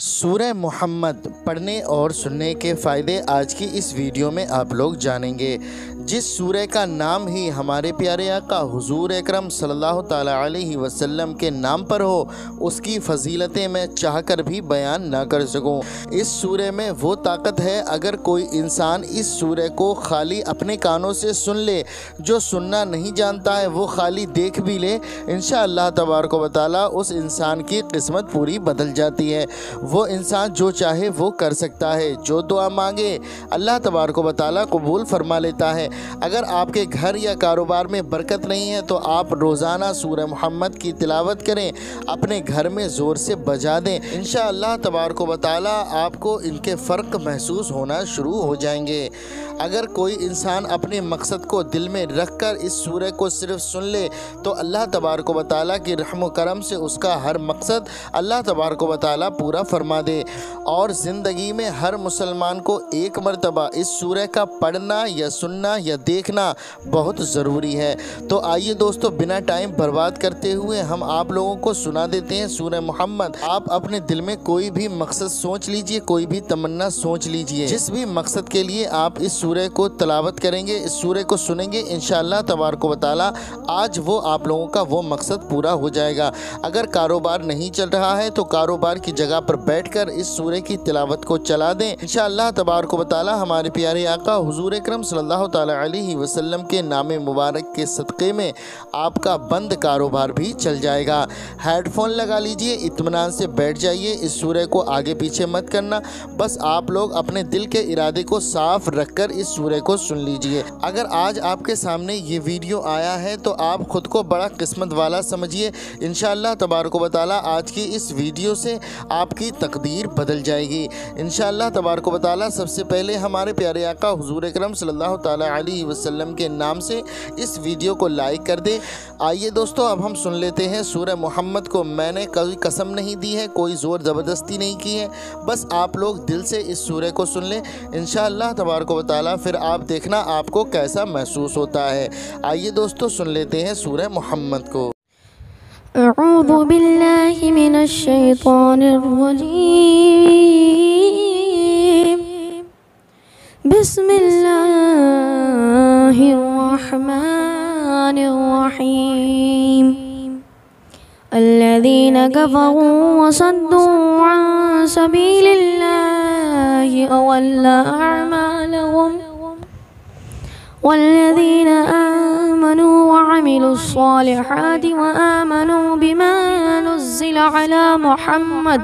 सूरह मुहम्मद पढ़ने और सुनने के फ़ायदे आज की इस वीडियो में आप लोग जानेंगे। जिस सूरह का नाम ही हमारे प्यारे आका हुजूर अकरम सल्लल्लाहु ताला अलैहि वसल्लम के नाम पर हो, उसकी फ़जीलतें मैं चाहकर भी बयान ना कर सकूं। इस सूरह में वो ताकत है, अगर कोई इंसान इस सूरह को खाली अपने कानों से सुन ले, जो सुनना नहीं जानता है वो खाली देख भी ले, इंशाअल्लाह तबारक व तआला उस इंसान की किस्मत पूरी बदल जाती है। वो इंसान जो चाहे वो कर सकता है, जो दुआ मांगे अल्लाह तबारक व तआला कबूल फरमा लेता है। अगर आपके घर या कारोबार में बरकत नहीं है तो आप रोज़ाना सूरह मुहम्मद की तिलावत करें, अपने घर में ज़ोर से बजा दें, इंशाअल्लाह तबारक व तआला आपको इनके फ़र्क महसूस होना शुरू हो जाएंगे। अगर कोई इंसान अपने मकसद को दिल में रख कर इस सूरह को सिर्फ सुन ले तो अल्लाह तबारक व तआला की रहम करम से उसका हर मकसद अल्लाह तबारक व तआला पूरा फरमा दे। और ज़िंदगी में हर मुसलमान को एक मरतबा इस सूरह का पढ़ना या सुनना या देखना बहुत ज़रूरी है। तो आइए दोस्तों, बिना टाइम बर्बाद करते हुए हम आप लोगों को सुना देते हैं सूरह मुहम्मद। आप अपने दिल में कोई भी मकसद सोच लीजिए, कोई भी तमन्ना सोच लीजिए, जिस भी मकसद के लिए आप इस सूरह को तिलावत करेंगे, इस सूरह को सुनेंगे, इंशाअल्लाह तबारक व तआला आज वो आप लोगों का वो मकसद पूरा हो जाएगा। अगर कारोबार नहीं चल रहा है तो कारोबार की जगह पर बैठकर इस सूरह की तिलावत को चला दें, इंशाअल्लाह तबारक व तआला हमारे प्यारे आका हुजूर अकरम सल्लल्लाहु ताला अलैहि वसल्लम के नाम मुबारक के सदक़े में आपका बंद कारोबार भी चल जाएगा। हेडफोन लगा लीजिए, इत्मीनान से बैठ जाइए, इस सूरह को आगे पीछे मत करना, बस आप लोग अपने दिल के इरादे को साफ रखकर इस सूरह को सुन लीजिए। अगर आज आपके सामने ये वीडियो आया है तो आप खुद को बड़ा किस्मत वाला समझिए। इंशाअल्लाह तबारक व तआला आज की इस वीडियो से आपकी तकदीर बदल जाएगी इंशाअल्लाह तबारक व तआला। सबसे पहले हमारे प्यारे आका हुजूर अकरम सल्लल्लाहु ताला अलैहि वसल्लम के नाम से इस वीडियो को लाइक कर दें। आइए दोस्तों, अब हम सुन लेते हैं सूरह मुहम्मद को। मैंने कोई कसम नहीं दी है, कोई ज़ोर ज़बरदस्ती नहीं की है, बस आप लोग दिल से इस सूरह को सुन लें, इंशाअल्लाह तबारक व तआला फिर आप देखना आपको कैसा महसूस होता है। आइए दोस्तों, सुन लेते हैं सूरह मुहम्मद को। अऊज़ु बिल्लाहि मिनश शैतानिर रजीम, बिस्मिल्लाहिर रहमानिर रहीम। अल्लज़ीना कफ़रू व सद्दू अन सबीलिल्लाहि अज़ल्ला अअमालहुम वल्लज़ीना आमनू व अमिलुस्सालिहाति व आमनू बिमा नुज़्ज़िला अला मुहम्मद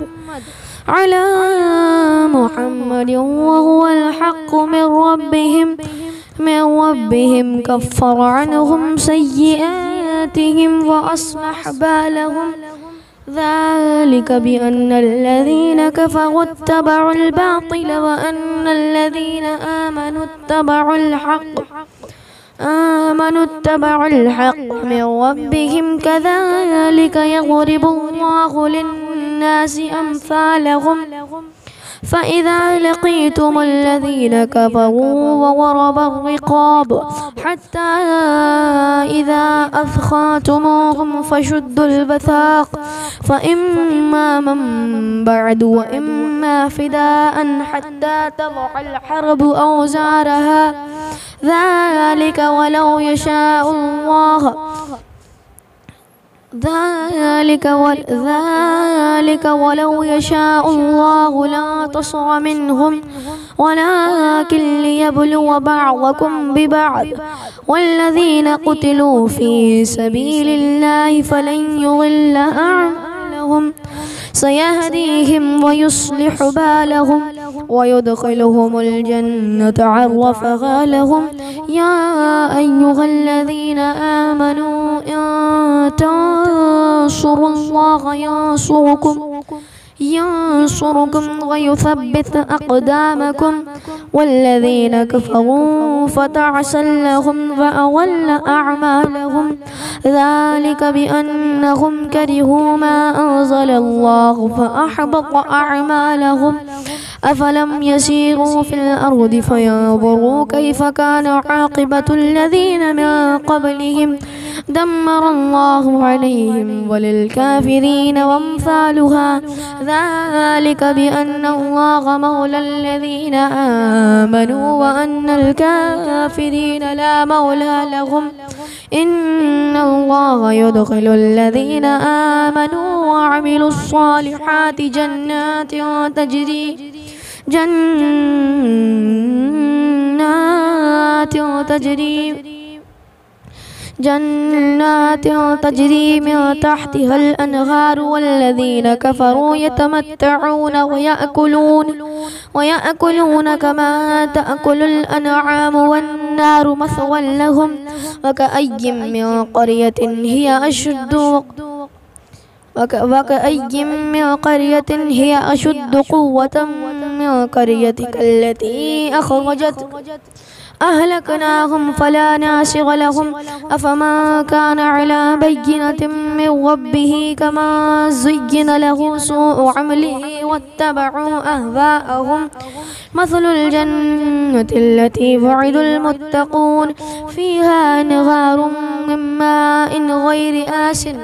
व हुवल हक़्क़ु मिन रब्बिहिम कफ़्फ़र अन्हुम सय्यिआतिहिम व अस्लह बालहुम। ذلك بأن الذين كفروا اتبعوا الباطل وأن الذين آمنوا اتبعوا الحق من ربهم كذلك يضرب الله للناس أمثالهم فإذا لقيتم الذين كفروا وضرب الرقاب حتى إذا أثخنتموهم فشدوا الوثاق فإما من بعد وإما فداء حتى تضع الحرب أوزارها ذلك ولو يشاء الله لانتصر منهم ولكن ليبلو بعضكم ببعض والذين قتلوا في سبيل الله فلن يضل أعمالهم سيهديهم ويصلح بالهم ويدخلهم الجنة عرفها لهم يا أيها الذين آمنوا إن تنصروا الله ينصركم ويثبت أقدامكم والذين كفروا فتعسا لهم وأضل أعمالهم ذلك بأنهم كرهوا ما أنزل الله فأحبط أعمالهم أفلم يسيروا في الأرض فينظروا كيف كان عاقبة الذين من قبلهم دمر الله عليهم وللكافرين وامثالها ذلك بأن الله مولى الذين آمنوا وأن الكافرين لا مولى لهم إن الله يدخل الذين آمنوا وعملوا الصالحات جنات تجري من تحتها الأنهار والذين كفروا يتمتعون ويأكلون كما تأكل الأنعام والنار مثوى لهم وكأي من قرية هي أشد قوة من قريتك التي أخرجت أهلكناهم فلا ناصر لهم أفمن كان على بينة من ربه كما زين له سوء عمله واتبعوا أهواءهم مثل الجنة التي وعد المتقون فيها أنهار من ماء غير آسن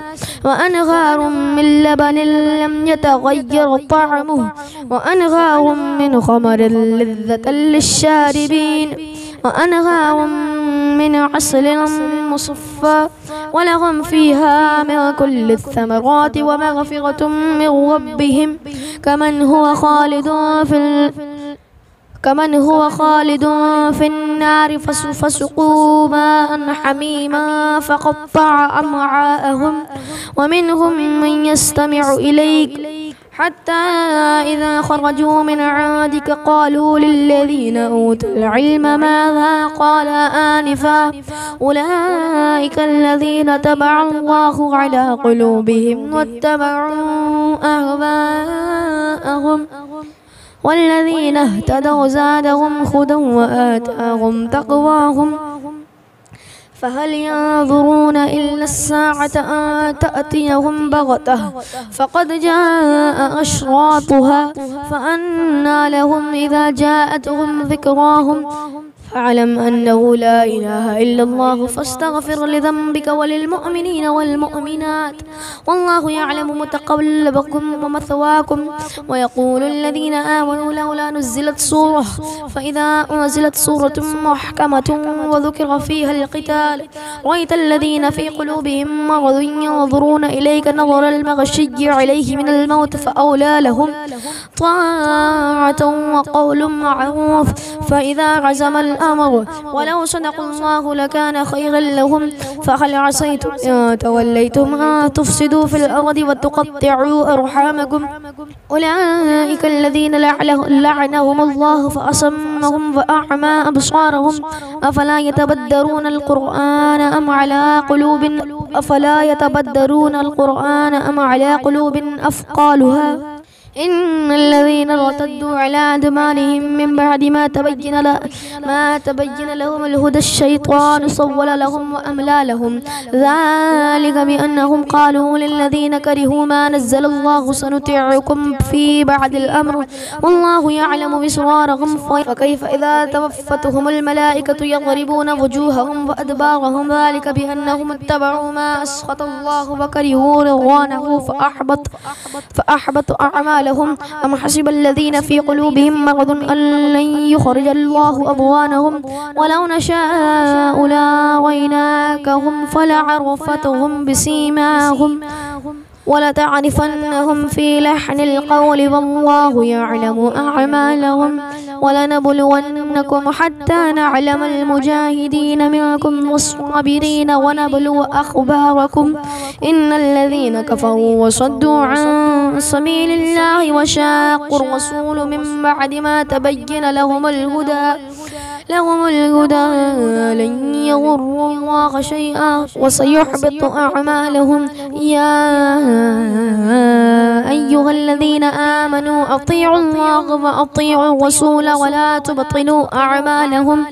وأنهار من لبن لم يتغير طعمه وأنهار من خمر لذة للشاربين وأنهار من عسل مصفى ولهم فيها من كل الثمرات ومغفرة من ربهم كمن هو خالد في النار فسقوا ماء حميما فقطع أمعاءهم ومنهم من يستمع إليك حتى إذا خرجوا من عندك قالوا للذين أوتوا العلم ماذا قال آنفا أولئك الذين تبع الله على قلوبهم واتبعوا أهواءهم والذين اهتدوا زادهم هدى وآتاهم تقواهم فهل ينظرون إلا الساعة أن تأتيهم بغتة فقد جاء أشراطها فأنى لهم إذا جاءتهم ذكراهم فاعلم أنه لا إله إلا الله فاستغفر لذنبك وللمؤمنين والمؤمنات والله يعلم متقلبكم ومثواكم ويقول الذين آمنوا لولا نزلت سورة فإذا أنزلت سورة محكمة وذكر فيها القتال رأيت الذين في قلوبهم مرض ينظرون إليك نظر المغشي عليه من الموت فأولى لهم طاعة وقول معروف فإذا عزم الأمر ولو صدقوا الله لكان خيرا لهم فهل عصيتم إن توليتم أن تفسدوا في الأرض وتقطعوا أرحامكم أولئك الذين لعنهم الله فأصمهم وأعمى أبصارهم أفلا يتبدرون القرآن أم على قلوب أفقالها إن الذين ارتدوا على أدبارهم من بعد ما تبين لهم الهدى الشيطان سول لهم وأملى لهم ذلك بأنهم قالوا للذين كرهوا ما نزل الله سنطيعكم في بعد الأمر والله يعلم بسرارهم فكيف إذا توفتهم الملائكة يضربون وجوههم وأدبارهم ذلك بأنهم اتبعوا ما أسخط الله وكرهوا رضوانه فأحبط أعمالهم أم حسب الذين في قلوبهم مرض أن لن يخرج الله أضغانهم ولو نشاء لأريناكهم فلعرفتهم بسيماهم ولتعرفنهم في لحن القول والله يعلم أعمالهم ولنبلونكم حتى نعلم المجاهدين منكم والصابرين ونبلو أخباركم إن الذين كفروا وصدوا عن سبيل الله وشاقوا الرسول من بعد ما تبين لهم الهدى لن يضروا الله شيئا وسيحبط أعمالهم يا أيها الذين آمنوا أطيعوا الله وأطيعوا الرسول ولا تبطلوا أعمالهم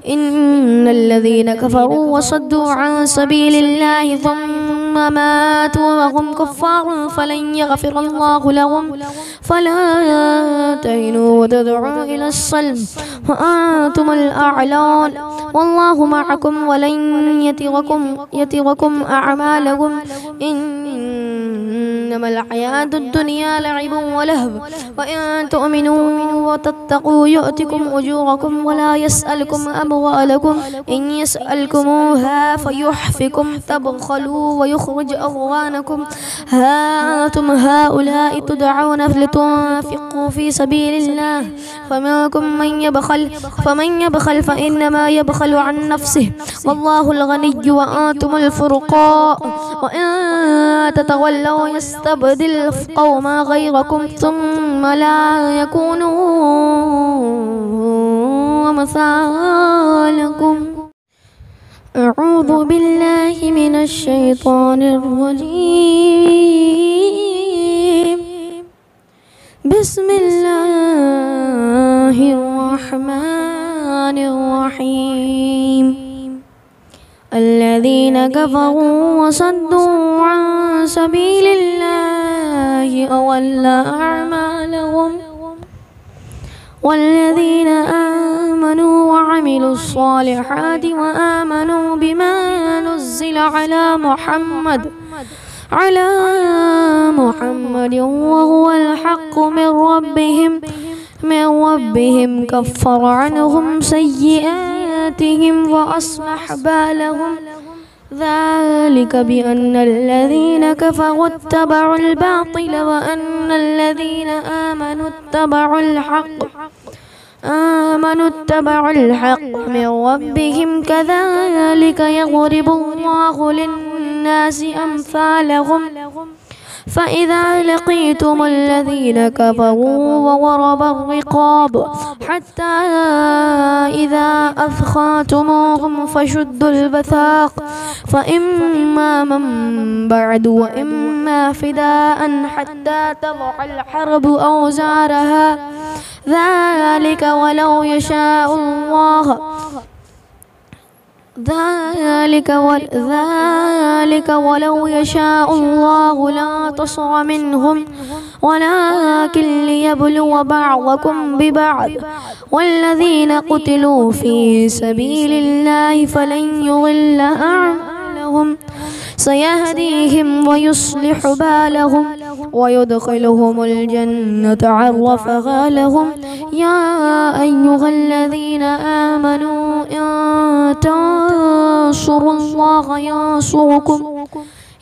إن الذين كفروا وصدوا عن سبيل الله ثم ثم ماتوا وهم كفار فلن يغفر الله لهم فلا تهنوا وتدعوا إلى السلم وأنتم الأعلون والله معكم ولن يتركم أعمالكم إنما الحياة الدنيا لعب ولهو وإن تؤمنوا وتتقوا يؤتكم أجوركم ولا يسألكم أموالكم إن يسألكموها فيحفكم تبخلوا ويخرج أضغانكم ها أنتم هؤلاء تدعون لتنفقوا في سبيل الله فمنكم فمن يبخل فإنما يبخل عن نفسه والله الغني وأنتم الفقراء وإن تتولوا يستبدل قوما غيركم ثم لا يكونوا أمثالكم. أعوذ بالله من الشيطان الرجيم. بسم الله الرحمن الرحيم. الذين كفروا وصدوا عن سبيل الله أضل أعمالهم والذين آمنوا وعملوا الصالحات وآمنوا بما نزل على محمد وهو الحق من ربهم كفر عنهم سيئاتهم وأصلح بالهم ذلك بأن الذين كفروا اتبعوا الباطل وأن الذين آمنوا اتبعوا الحق من ربهم كذلك يضرب الله للناس أمثالهم فإذا لقيتم الذين كفروا وضرب الرقاب حتى إذا أثخنتموهم فشدوا الوثاق فإما من بعد وإما فداء حتى تضع الحرب أوزارها ذلك ولو يشاء الله لا تصر منهم ولكن ليبلو بعضكم ببعض والذين قتلوا في سبيل الله فلن يضل أعمالهم سيهديهم ويصلح بالهم ويدخلهم الجنة عرفها لهم يا أيها الذين آمنوا إن تنصروا الله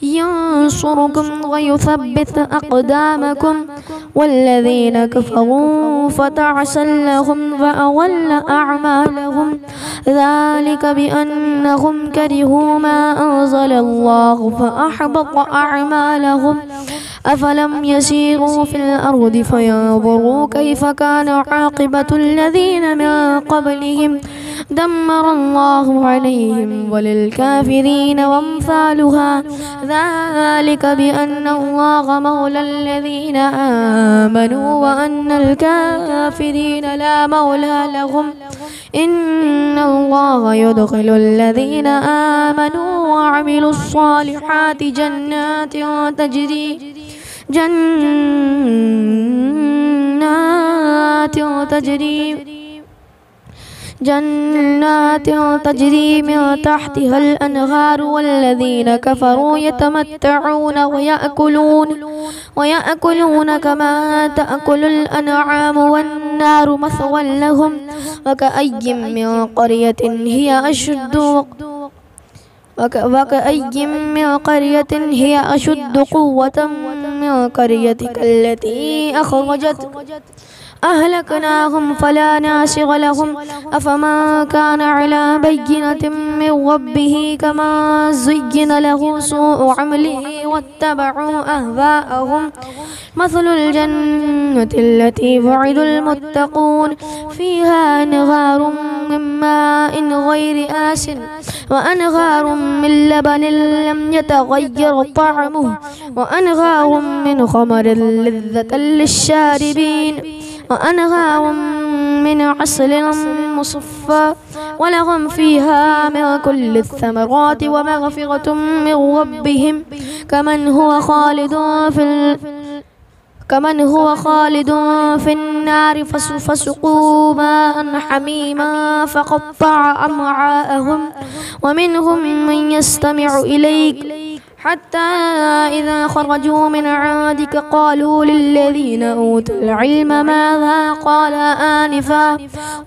ينصركم ويثبت أقدامكم والذين كفروا فتعسا لهم وأضل أعمالهم ذلك بأنهم كرهوا ما أنزل الله فأحبط أعمالهم أفلم يسيروا في الأرض فينظروا كيف كان عاقبة الذين من قبلهم دمر الله عليهم وللكافرين وامثالها ذلك بأن الله مولى الذين آمنوا وأن الكافرين لا مولى لهم إن الله يدخل الذين آمنوا وعملوا الصالحات جنات تجري من تحتها الأنهار والذين كفروا يتمتعون ويأكلون كما تأكل الأنعام والنار مثوى لهم وكأي من قرية هي أشد قوة من قريتك التي أخرجت أهلكناهم فلا ناصر لهم أفمن كان على بينة من ربه كما زين له سوء عمله واتبعوا أهواءهم مثل الجنة التي وعد المتقون فيها أنهار من ماء غير آسن وأنهار من لبن لم يتغير طعمه وأنهار من خمر لذة للشاربين وأنهار من عسل مصفى ولهم فيها من كل الثمرات ومغفرة من ربهم كمن هو خالد في النار فسقوا ماء حميما فقطع أمعاءهم ومنهم من يستمع إليك حتى إذا خرجوا من عندك قالوا للذين أوتوا العلم ماذا قال آنفا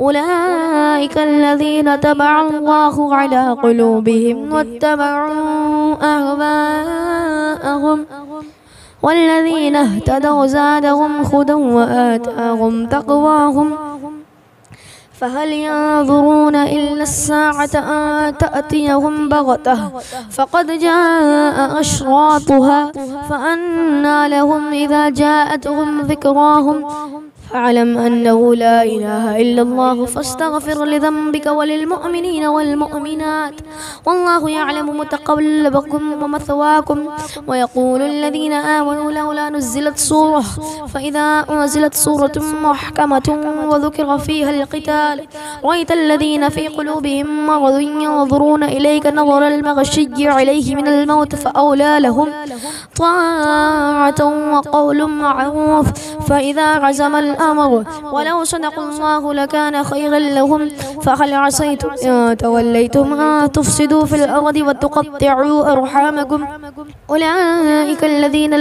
أولئك الذين طبع الله على قلوبهم واتبعوا أهواءهم والذين اهتدوا زادهم هدى وآتاهم تقواهم فهل ينظرون إلا الساعة أن تأتيهم بغتة فقد جاء أشراطها فأنى لهم إذا جاءتهم ذكراهم فاعلم أنه لا إله إلا الله فاستغفر لذنبك وللمؤمنين والمؤمنات والله يعلم متقلبكم ومثواكم ويقول الذين آمنوا لولا نزلت سورة فإذا أنزلت سورة محكمة وذكر فيها القتال رأيت الذين في قلوبهم مرض ينظرون إليك نظر المغشي عليه من الموت فأولى لهم طاعة وقول معروف فإذا عزم الأمر ولو صدقوا الله لكان خيرا لهم فهل عسيتم إن توليتم أن تفسدوا في الأرض وتقطعوا أرحامكم أولئك الذين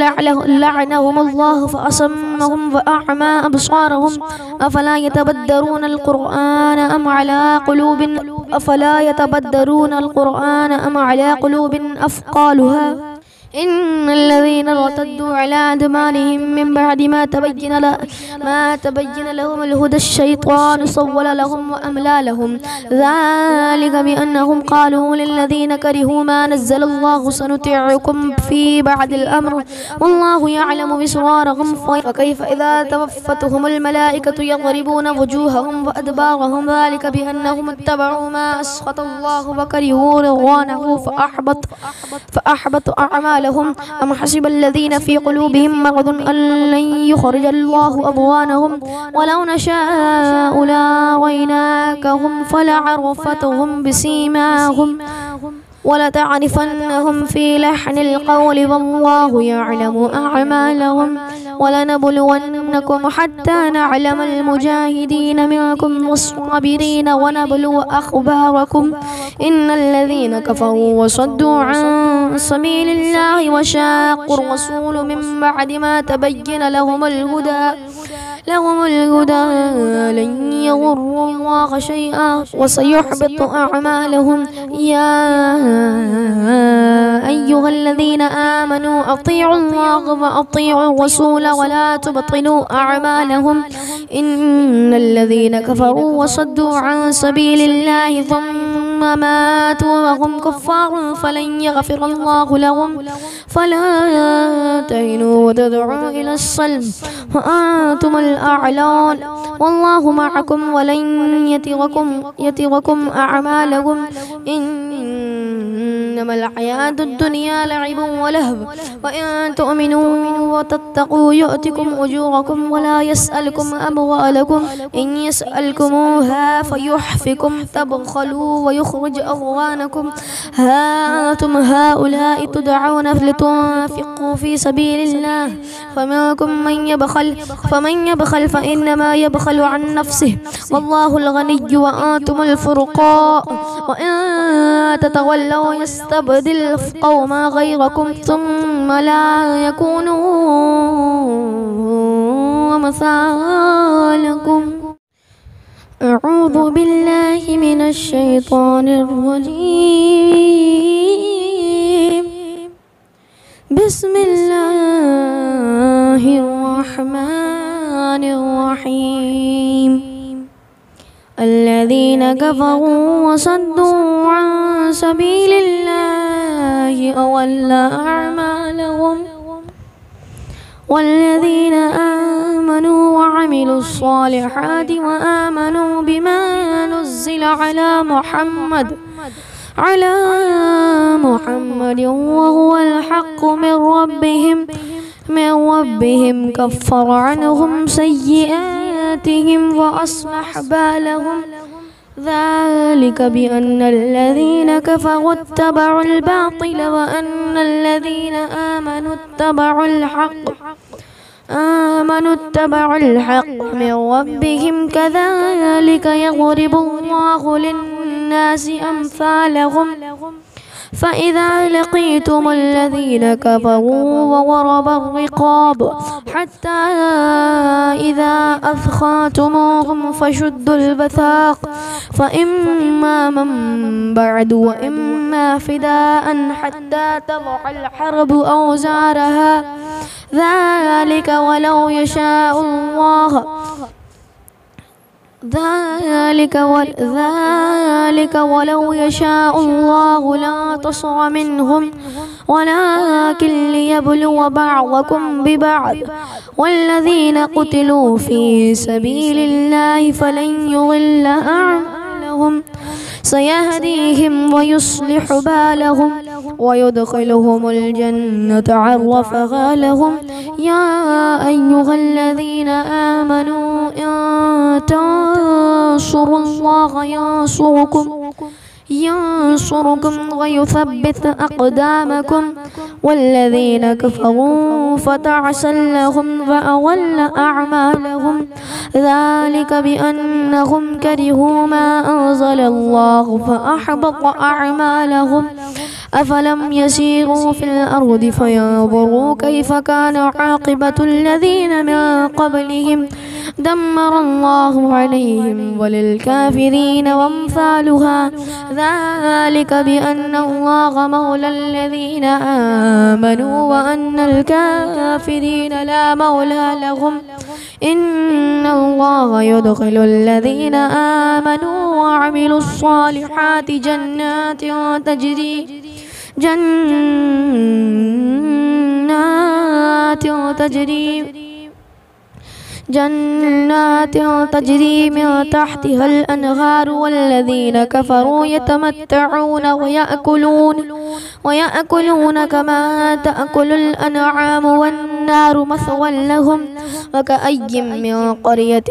لعنهم الله فأصمهم وأعمى أبصارهم أفلا يتبدرون القرآن أم على قلوب أفقالها إن الذين ارتدوا على أدبارهم من بعد ما تبين لهم الهدى الشيطان سول لهم وأملى لهم ذلك بأنهم قالوا للذين كرهوا ما نزل الله سنطيعكم في بعد الأمر والله يعلم إسرارهم فكيف إذا توفتهم الملائكة يضربون وجوههم وأدبارهم ذلك بأنهم اتبعوا ما أسخط الله وكرهوا رضوانه فأحبط أعمالهم أم حسب الذين في قلوبهم مرض أن لن يخرج الله أضغانهم ولو نشاء لأريناكهم فلعرفتهم بسيماهم ولتعرفنهم في لحن القول والله يعلم أعمالهم ولنبلونكم حتى نعلم المجاهدين منكم والصابرين ونبلو أخباركم إن الذين كفروا وصدوا عن سبيل الله وشاقوا الرسول من بعد ما تبين لهم الهدى لن يضروا الله شيئا وسيحبط أعمالهم يا أيها الذين آمنوا أطيعوا الله وأطيعوا الرسول ولا تبطلوا أعمالهم إن الذين كفروا وصدوا عن سبيل الله ثم ماتوا وهم كفار فلن يغفر الله لهم فلا تهنوا وتدعوا إلى السلم وأنتم الأعلون والله معكم ولن يتركم أعمالكم إنما الحياة الدنيا لعب ولهو وإن تؤمنوا وتتقوا يؤتكم أجوركم ولا يسألكم أموالكم إن يسألكموها فيحفكم تبخلوا ويخرج أضغانكم ها أنتم هؤلاء تدعون لتنفقوا في سبيل الله فمنكم فمن يبخل فإنما يبخل عن نفسه والله الغني وأنتم الفقراء وإن تتولوا يستبدل قوما غيركم ثم لا يكونوا أمثالكم أعوذ بالله من الشيطان الرجيم بسم الله الرحمن الرحيم الذين كفروا وصدوا عن سبيل الله أضل أعمالهم والذين آمنوا وعملوا الصالحات وآمنوا بما نزل على محمد وهو الحق من ربهم كفر عنهم سيئاتهم سيئاتهم وأصلح بالهم ذلك بأن الذين كفروا اتبعوا الباطل وأن الذين آمنوا اتبعوا الحق من ربهم كذلك يضرب الله للناس أمثالهم فإذا لقيتم الذين كفروا وضرب الرقاب حتى إذا أثخنتموهم فشدوا الوثاق فإما من بعد وإما فداء حتى تضع الحرب أوزارها ذلك ولو يشاء الله لا تصر منهم ولكن ليبلو بعضكم ببعض والذين قتلوا في سبيل الله فلن يضل أعمالهم سيهديهم ويصلح بالهم ويدخلهم الجنة عرفها لهم يا أيها الذين آمنوا إن تنصروا الله ينصركم ويثبت أقدامكم والذين كفروا فتعسا لهم وأضل أعمالهم ذلك بأنهم كرهوا ما أنزل الله فأحبط أعمالهم أفلم يسيروا في الأرض فينظروا كيف كان عاقبة الذين من قبلهم دمر الله عليهم وللكافرين وامثالها ذلك بأن الله مولى الذين آمنوا وأن الكافرين لا مولى لهم إن الله يدخل الذين آمنوا وعملوا الصالحات جنات تجري من تحتها الأنهار والذين كفروا يتمتعون ويأكلون كما تأكل الأنعام والنار مثوى لهم وكأي من قرية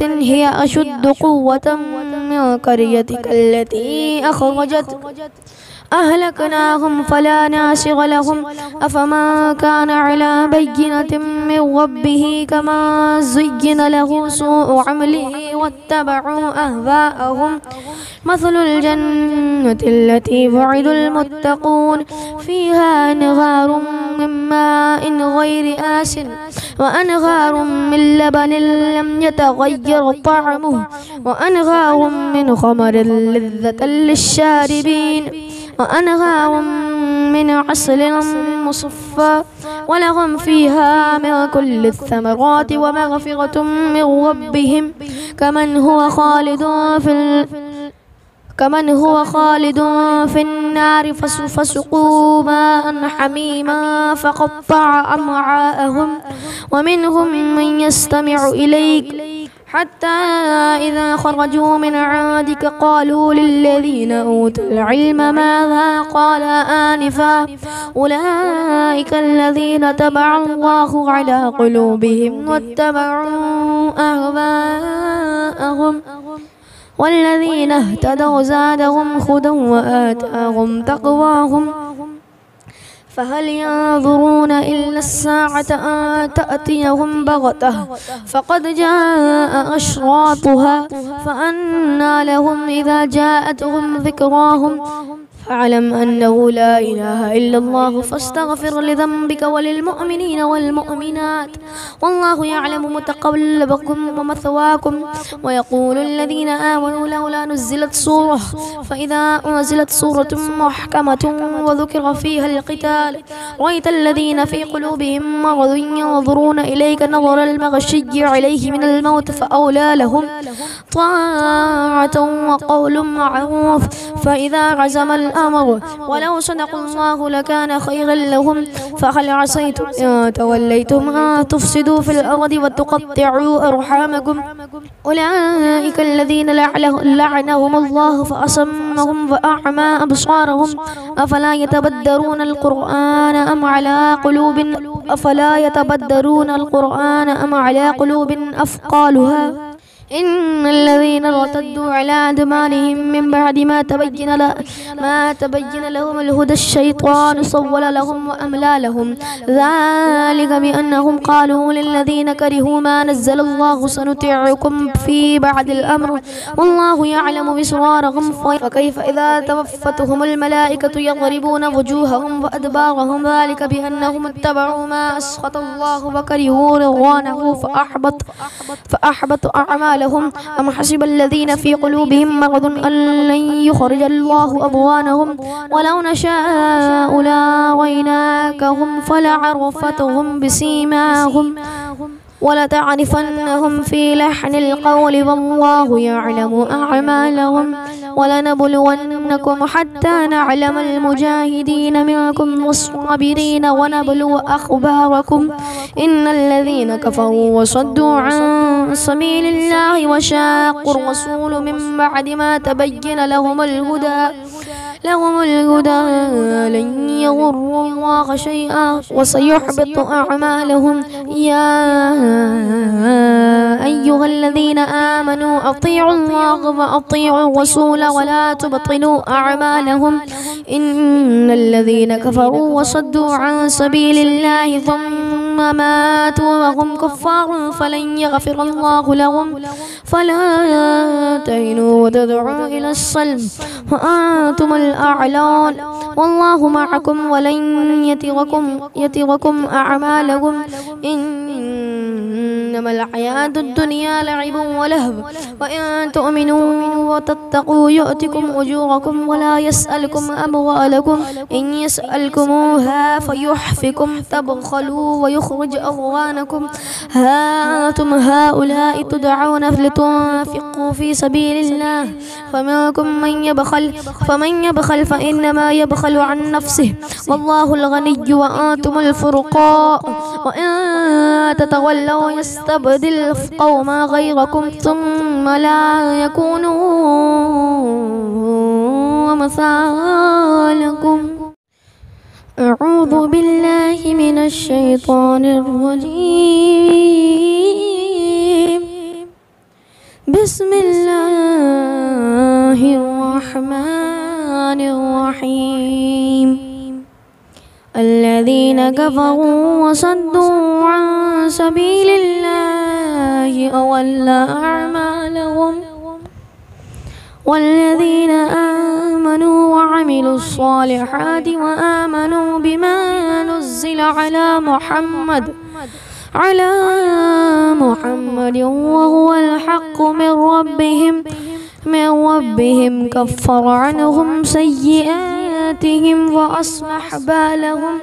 هي أشد قوة من قريتك التي أخرجت أهلكناهم فلا ناصر لهم أفمن كان على بينة من ربه كما زين له سوء عمله واتبعوا أهواءهم مثل الجنة التي وعد المتقون فيها أنهار من ماء غير آسن وأنهار من لبن لم يتغير طعمه وأنهار من خمر لذة للشاربين وأنهار من عسل مصفى ولهم فيها من كل الثمرات ومغفرة من ربهم كمن هو خالد في النار فسقوا ماء حميما فقطع أمعاءهم ومنهم من يستمع إليك حتى إذا خرجوا من عندك قالوا للذين أوتوا العلم ماذا قال آنفا أولئك الذين تبع الله على قلوبهم واتبعوا أهواءهم والذين اهتدوا زادهم هدى وآتاهم تقواهم فهل ينظرون إلا الساعة أن تأتيهم بغتة فقد جاء أشراطها فأنى لهم إذا جاءتهم ذكراهم فاعلم أنه لا إله إلا الله فاستغفر لذنبك وللمؤمنين والمؤمنات والله يعلم متقلبكم ومثواكم ويقول الذين آمنوا لولا نزلت سورة فإذا أنزلت سورة محكمة وذكر فيها القتال رأيت الذين في قلوبهم مرض ينظرون إليك نظر المغشي عليه من الموت فأولى لهم طاعة وقول معروف فإذا عزم الأمر ولو صدقوا الله لكان خيرا لهم فهل عصيتم إن توليتم أن تفسدوا في الأرض وتقطعوا أرحامكم أولئك الذين لعنهم الله فأصمهم وأعمى أبصارهم أفلا يتدبرون القرآن أم على قلوب أفقالها إن الذين ارتدوا على أدبارهم من بعد ما تبين لهم الهدى الشيطان سول لهم وأملى لهم ذلك بأنهم قالوا للذين كرهوا ما نزل الله سنطيعكم في بعض الأمر والله يعلم إسرارهم فكيف إذا توفتهم الملائكة يضربون وجوههم وأدبارهم ذلك بأنهم اتبعوا ما أسخط الله وكرهوا رضوانه فأحبط أعمالهم أم حسب الذين في قلوبهم مرض أن لن يخرج الله أضغانهم ولو نشاء لأريناكهم فلعرفتهم بسيماهم ولتعرفنهم في لحن القول والله يعلم أعمالهم ولنبلونكم حتى نعلم المجاهدين منكم والصابرين ونبلو أخباركم إن الذين كفروا وصدوا عن سبيل الله وشاقوا الرسول من بعد ما تبين لهم الهدى لن يضروا الله شيئا وسيحبط أعمالهم يا أيها الذين آمنوا أطيعوا الله وأطيعوا الرسول ولا تبطلوا أعمالهم إن الذين كفروا وصدوا عن سبيل الله ثم ماتوا وهم كفار فلن يغفر الله لهم فلا تهنوا وتدعوا إلى السلم وأنتم الأعلون والله معكم ولن يتركم أعمالكم إنما الحياة الدنيا لعب ولهو وإن تؤمنوا وتتقوا يؤتكم أجوركم ولا يسألكم أموالكم إن يسألكموها فيحفكم تبخلوا ويخرج أضغانكم ها أنتم هؤلاء تدعون لتنفقوا في سبيل الله فمنكم فمن يبخل فإنما يبخل عن نفسه والله الغني وأنتم الفقراء وإن تتولوا يستبدل قوما غيركم ثم لا يكونوا أمثالكم أعوذ بالله من الشيطان الرجيم بسم الله الرحمن الرحيم الذين كفروا وصدوا عن سبيل الله أضل أعمالهم والذين آمنوا وعملوا الصالحات وآمنوا بما نزل على محمد وهو الحق من ربهم كفر عنهم سيئاتهم وأصلح بالهم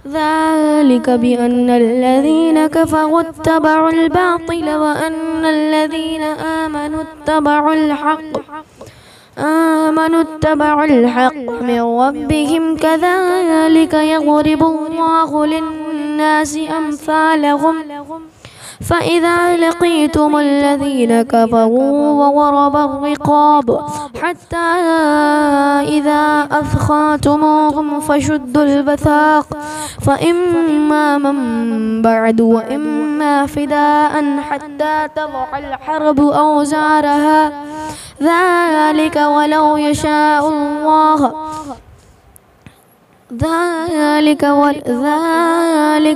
ذلك بأن الذين كفروا اتبعوا الباطل وأن الذين آمنوا اتبعوا الحق من ربهم كذلك يضرب الله للناس أمثالهم فإذا لقيتم الذين كفروا وضرب الرقاب حتى إذا أثخنتموهم فشدوا الوثاق فإما من بعد وإما فداء حتى تضع الحرب أوزارها ذلك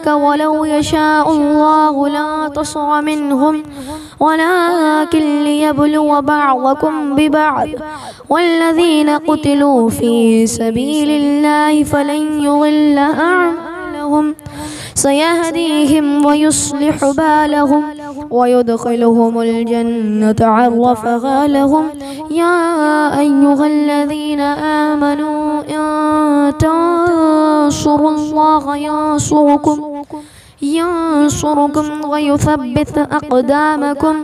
ولو يشاء الله لا تصر منهم ولكن ليبلو بعضكم ببعض والذين قتلوا في سبيل الله فلن يضل أعمالهم سيهديهم ويصلح بالهم ويدخلهم الجنة عرفها لهم يا أيها الذين آمنوا إن تنصروا الله ينصركم ويثبت أقدامكم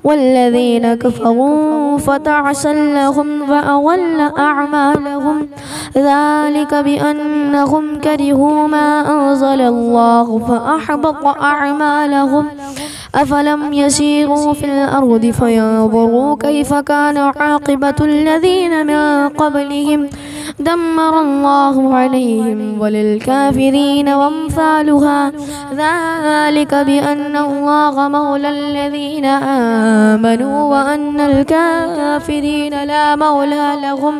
والذين كفروا فتعسا لهم وأضل أعمالهم ذلك بأنهم كرهوا ما أنزل الله فأحبط أعمالهم أفلم يسيروا في الأرض فينظروا كيف كان عاقبة الذين من قبلهم دمر الله عليهم وللكافرين وامثالها ذلك بأن الله مولى الذين آمنوا وأن الكافرين لا مولى لهم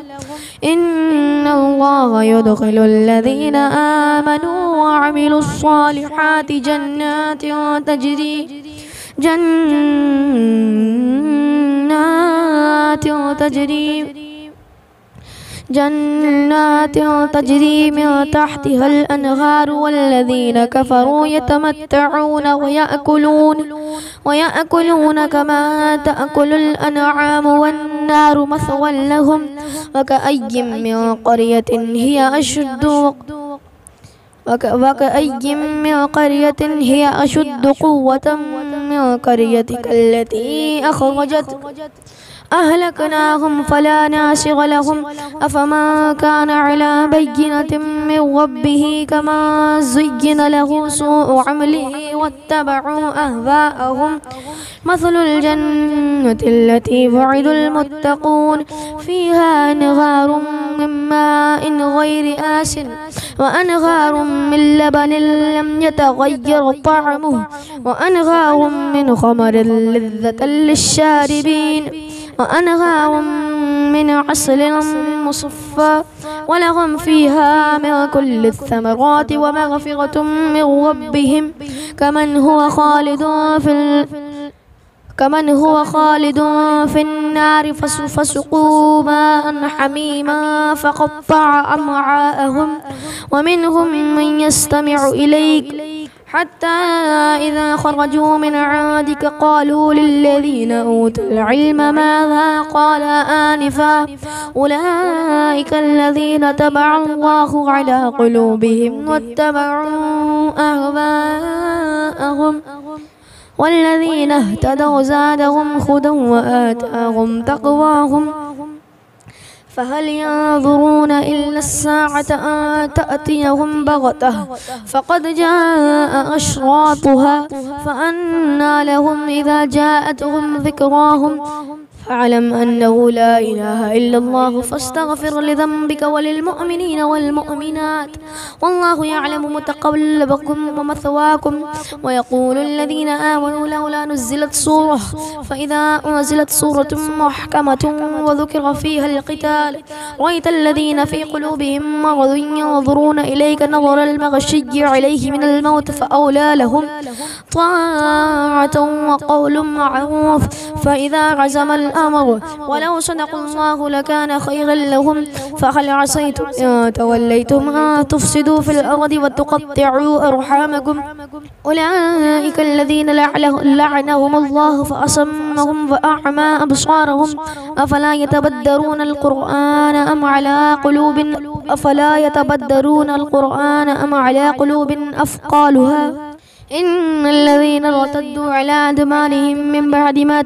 إن الله يدخل الذين آمنوا وعملوا الصالحات جنات تجري من تحتها الأنهار والذين كفروا يتمتعون ويأكلون كما تأكل الأنعام والنار مثوى لهم وكأي من قرية هي أشد قوة من قريتك التي أخرجت أهلكناهم فلا ناصر لهم أفمن كان على بينة من ربه كما زين له سوء عمله واتبعوا أهواءهم مثل الجنة التي وعد المتقون فيها أنهار من ماء غير آسن وأنهار من لبن لم يتغير طعمه وأنهار من خمر لذة للشاربين وأنهار من عسل مصفى ولهم فيها من كل الثمرات ومغفرة من ربهم كمن هو خالد في النار فسقوا ماء حميما فقطع أمعاءهم ومنهم من يستمع إليك حتى إذا خرجوا من عندك قالوا للذين أوتوا العلم ماذا قال آنفا أولئك الذين تبع الله على قلوبهم واتبعوا أهواءهم والذين اهتدوا زادهم هدى وآتاهم تقواهم فهل ينظرون إلا الساعة أن تأتيهم بغتة فقد جاء أشراطها فأنى لهم إذا جاءتهم ذكراهم فاعلم أنه لا إله إلا الله فاستغفر لذنبك وللمؤمنين والمؤمنات والله يعلم متقلبكم ومثواكم ويقول الذين آمنوا لولا نزلت سورة فإذا أنزلت سورة محكمة وذكر فيها القتال رأيت الذين في قلوبهم مرض ينظرون إليك نظر المغشي عليه من الموت فأولى لهم طاعة وقول معروف فإذا عزم الأمر ولو صدقوا الله لكان خيرا لهم فهل عصيتم إن توليتم أن تفسدوا في الأرض وتقطعوا أرحامكم أولئك الذين لعنهم الله فأصمهم وأعمى أبصارهم أفلا يتبدرون القرآن أم على قلوب أفقالها إن الذين ارتدوا على أدبارهم من بعد ما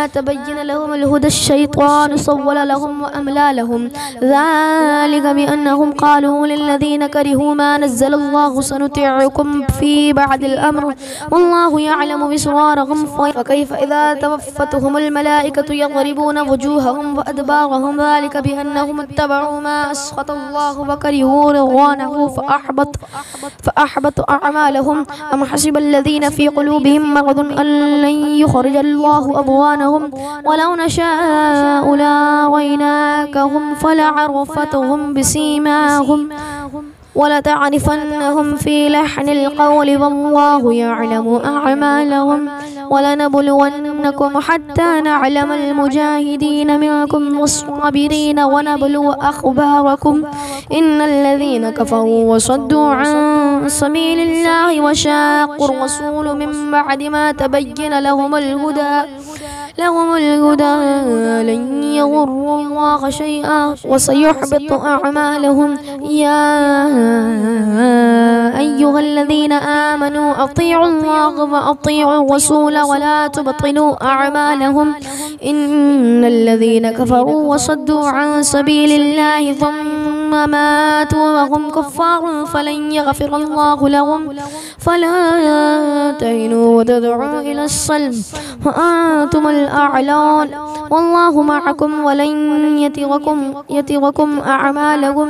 تبين لهم الهدى الشيطان سول لهم وأملى لهم ذلك بأنهم قالوا للذين كرهوا ما نزل الله سنطيعكم في بعد الأمر والله يعلم إسرارهم فكيف إذا توفتهم الملائكة يضربون وجوههم وأدبارهم ذلك بأنهم اتبعوا ما أسخط الله وكرهوا رضوانه فأحبط أعمالهم أم حسب الذين في قلوبهم مرض أن لن يخرج الله أضغانهم ولو نشاء لأريناكهم فلعرفتهم بسيماهم ولتعرفنهم في لحن القول والله يعلم أعمالهم ولنبلونكم حتى نعلم المجاهدين منكم والصابرين ونبلو أخباركم إن الذين كفروا وصدوا عن سبيل الله وشاقوا الرسول من بعد ما تبين لهم الهدى لن يضروا الله شيئا وسيحبط أعمالهم يا أيها الذين آمنوا أطيعوا الله وأطيعوا الرسول ولا تبطلوا أعمالهم إن الذين كفروا وصدوا عن سبيل الله ثم ثم ماتوا وهم كفار فلن يغفر الله لهم فلا تهنوا وتدعوا إلى السلم وأنتم الأعلون والله معكم ولن يتركم أعمالكم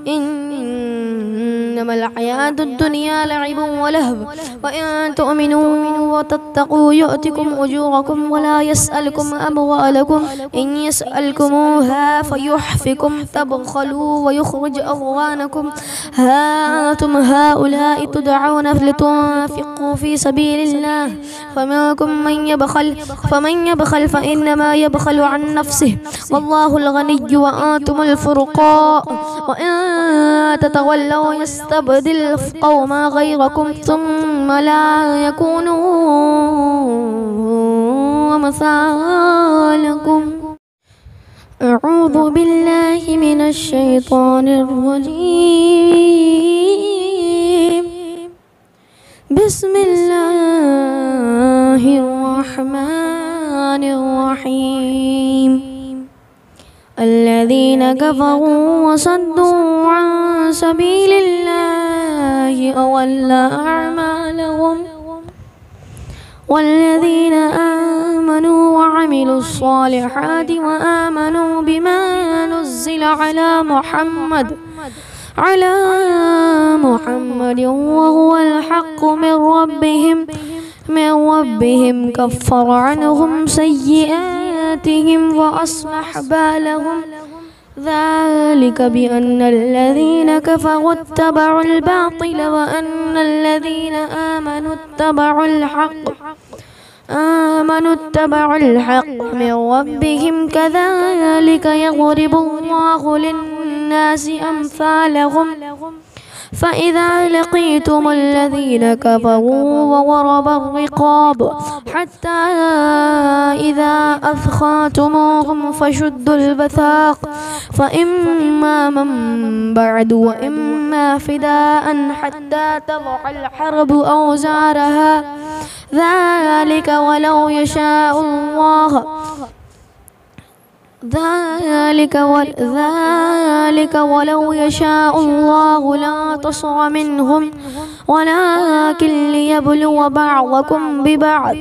إنما الحياة الدنيا لعب ولهو وإن تؤمنوا وتتقوا يؤتكم أجوركم ولا يسألكم أموالكم إن يسألكموها فيحفكم تبخلوا ويخرج أضغانكم ها أنتم هؤلاء تدعون لتنفقوا في سبيل الله فمنكم فمن يبخل فإنما يبخل عن نفسه والله الغني وأنتم الفقراء وإن تتولوا يستبدل قوما غيركم ثم لا يكونوا أمثالكم. أعوذ بالله من الشيطان الرجيم. بسم الله الرحمن الرحيم. الذين كفروا وصدوا عن سبيل الله أضل أعمالهم والذين آمنوا وعملوا الصالحات وآمنوا بما نزل على محمد وهو الحق من ربهم كفر عنهم سيئاتهم وأصلح بالهم ذلك بأن الذين كفروا اتبعوا الباطل وأن الذين آمنوا اتبعوا الحق من ربهم كذلك يضرب الله للناس أمثالهم فإذا لقيتم الذين كفروا وضرب الرقاب حتى إذا أثخنتموهم فشدوا الوثاق فإما من بعد وإما فداء حتى تضع الحرب أوزارها ذلك ولو يشاء الله لا تصر منهم ولكن ليبلو بعضكم ببعض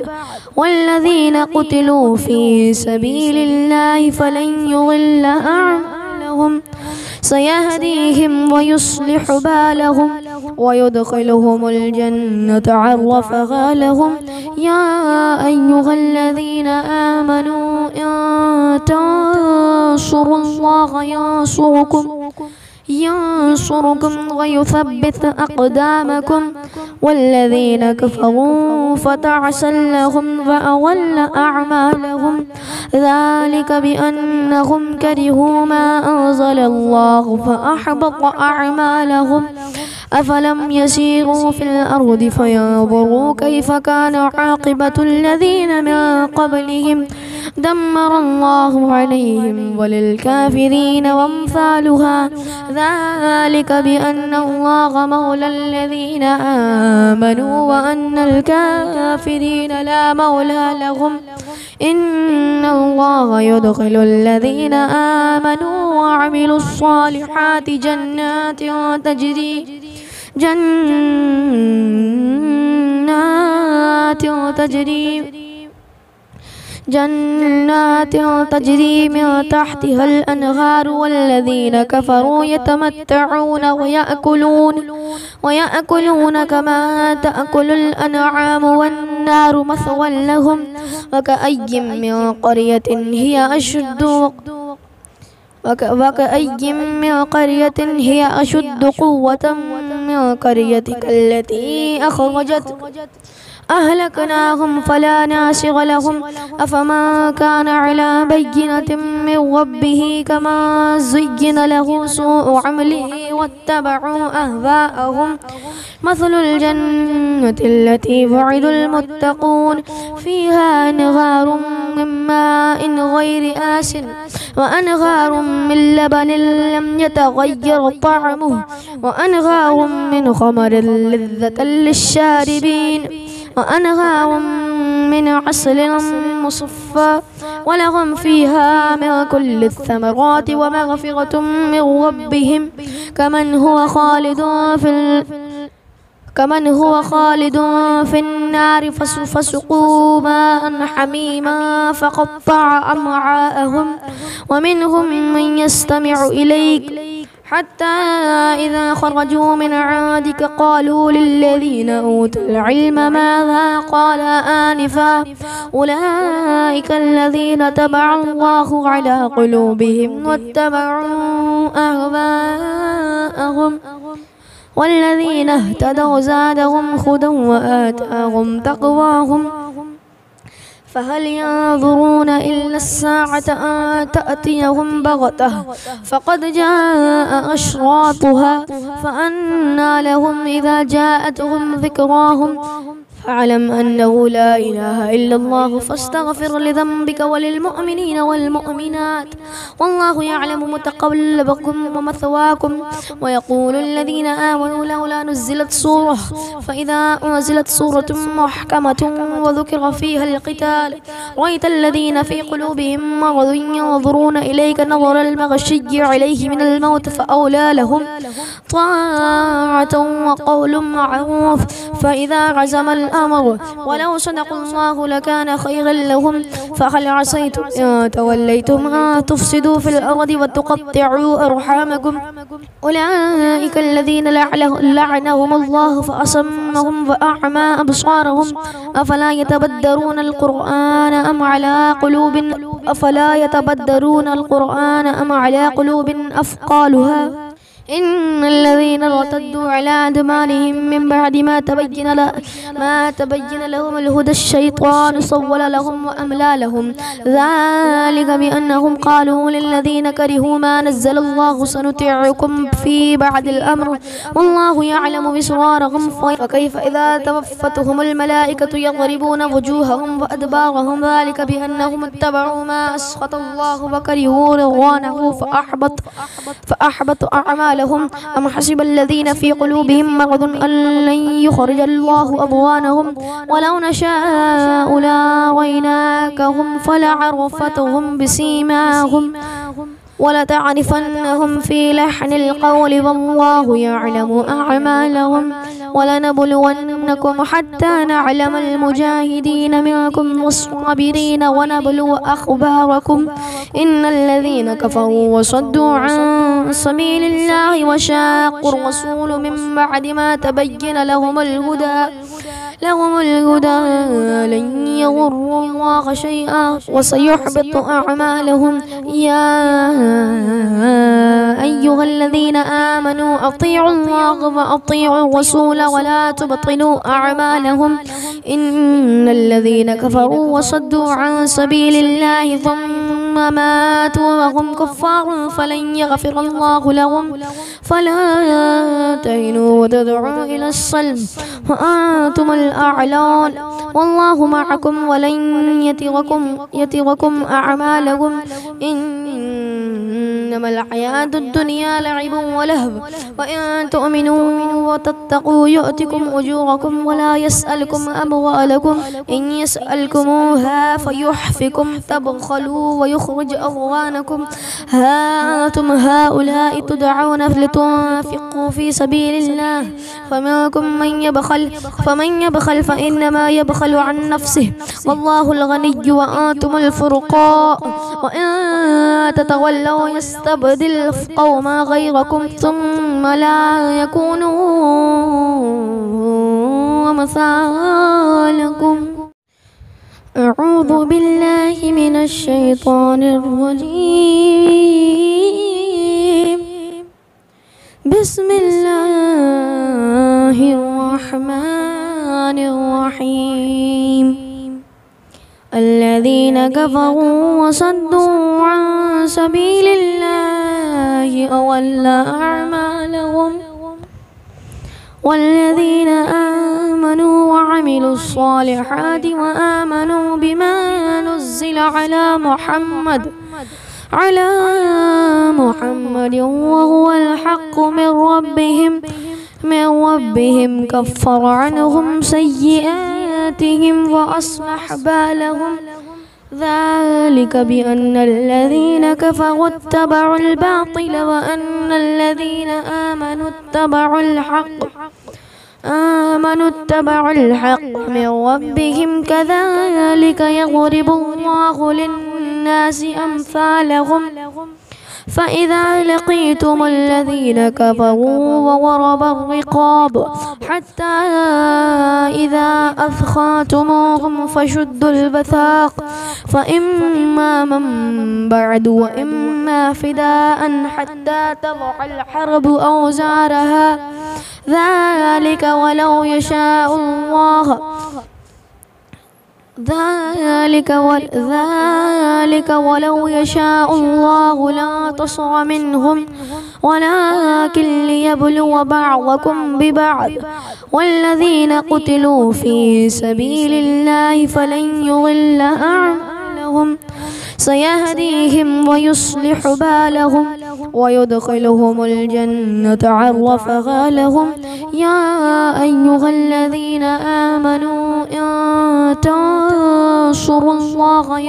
والذين قتلوا في سبيل الله فلن يضل أعمالهم سيهديهم ويصلح بالهم ويدخلهم الجنة عرفها لهم يا أيها الذين آمنوا إن تنصروا الله ينصركم ويثبت أقدامكم والذين كفروا فتعسا لهم وأضل أعمالهم ذلك بأنهم كرهوا ما أنزل الله فأحبط أعمالهم أفلم يسيروا في الأرض فينظروا كيف كان عاقبة الذين من قبلهم دمر الله عليهم وللكافرين وامثالها ذلك بأن الله مولى الذين آمنوا وأن الكافرين لا مولى لهم إن الله يدخل الذين آمنوا وعملوا الصالحات جنات تجري من تحتها الأنهار والذين كفروا يتمتعون ويأكلون كما تأكل الأنعام والنار مثوى لهم وكأي من قرية هي أشد قوة من قريتك التي أخرجت أهلكناهم فلا ناصر لهم أفمن كان على بينة من ربه كما زين له سوء عمله واتبعوا أهواءهم مثل الجنة التي وعد المتقون فيها أنهار من ماء غير آسن وأنهار من لبن لم يتغير طعمه وأنهار من خمر لذة للشاربين وأنهار من عسل مصفى ولهم فيها من كل الثمرات ومغفرة من ربهم كمن هو خالد في النار فسقوا ماء حميما فقطع أمعاءهم ومنهم من يستمع إليك حتى إذا خرجوا من عندك قالوا للذين أوتوا العلم ماذا قال آنفا أولئك الذين طبع الله على قلوبهم واتبعوا أهواءهم والذين اهتدوا زادهم هدى وآتاهم تقواهم فهل ينظرون إلا الساعة أن تأتيهم بغتة فقد جاء أشراطها فأنى لهم إذا جاءتهم ذكراهم فاعلم أنه لا إله إلا الله فاستغفر لذنبك وللمؤمنين والمؤمنات والله يعلم متقلبكم ومثواكم ويقول الذين آمنوا لولا نزلت سورة فإذا أنزلت سورة محكمة وذكر فيها القتال رأيت الذين في قلوبهم مرض ينظرون إليك نظر المغشي عليه من الموت فأولى لهم طاعة وقول معروف فإذا عزم الأمر ولو صدقوا الله لكان خيرا لهم فهل عصيتم إن توليتم أن تفسدوا في الأرض وتقطعوا أرحامكم أولئك الذين لعنهم الله فأصمهم وأعمى أبصارهم أفلا يتبدرون القرآن أم على قلوب أفقالها إن الذين ارتدوا على أدبارهم من بعد ما تبين لهم الهدى الشيطان سول لهم وأملى لهم ذلك بأنهم قالوا للذين كرهوا ما نزل الله سنطيعكم في بعد الأمر والله يعلم إسرارهم فكيف إذا توفتهم الملائكة يضربون وجوههم وأدبارهم ذلك بأنهم اتبعوا ما أسخط الله وكرهوا رضوانه فأحبط أعمالهم أم حسب الذين في قلوبهم مرض أن لن يخرج الله أضغانهم ولو نشاء لأريناكهم فلعرفتهم بسيماهم ولتعرفنهم في لحن القول والله يعلم أعمالهم ولنبلونكم حتى نعلم المجاهدين منكم والصابرين ونبلو أخباركم إن الذين كفروا وصدوا عن سبيل الله وشاقوا الرسول من بعد ما تبين لهم الهدى لن يضروا الله شيئا وسيحبط أعمالهم يا أيها الذين آمنوا أطيعوا الله وأطيعوا الرسول ولا تبطلوا أعمالهم إن الذين كفروا وصدوا عن سبيل الله ثم ماتوا وهم كفار فلن يغفر الله لهم فلا تهنوا وتدعوا إلى السلم وأنتم الأعلون والله معكم ولن يتركم أعمالكم إنما الحياة الدنيا لعب ولهو وإن تؤمنوا وتتقوا يؤتكم أجوركم ولا يسألكم أموالكم إن يسألكموها فيحفكم تبخلوا ويخرج أضغانكم ها أنتم هؤلاء تدعون لتنفقوا في سبيل الله فمن يبخل فإنما يبخل عن نفسه والله الغني وأنتم الفقراء وإن تتولوا يستبدل قوما غيركم ثم لا يكونوا أمثالكم أعوذ بالله من الشيطان الرجيم بسم الله الرحمن الرحيم الذين كفروا وصدوا عن سبيل الله أضل أعمالهم والذين آمنوا وعملوا الصالحات وآمنوا بما نزل على محمد وهو الحق من ربهم كفر عنهم سيئاتهم سيئاتهم وأصلح بالهم ذلك بأن الذين كفروا اتبعوا الباطل وأن الذين آمنوا اتبعوا الحق من ربهم كذلك يضرب الله للناس أمثالهم فإذا لقيتم الذين كفروا وضرب الرقاب حتى إذا أثخنتموهم فشدوا الوثاق فإما من بعد وإما فداء حتى تضع الحرب أوزارها ذلك ولو يشاء الله لا تصر منهم ولكن ليبلو بعضكم ببعض والذين قتلوا في سبيل الله فلن يضل أعمالهم سيهديهم ويصلح بالهم ويدخلهم الجنة عرفها لهم يا أيها الذين آمنوا إن تنصروا الله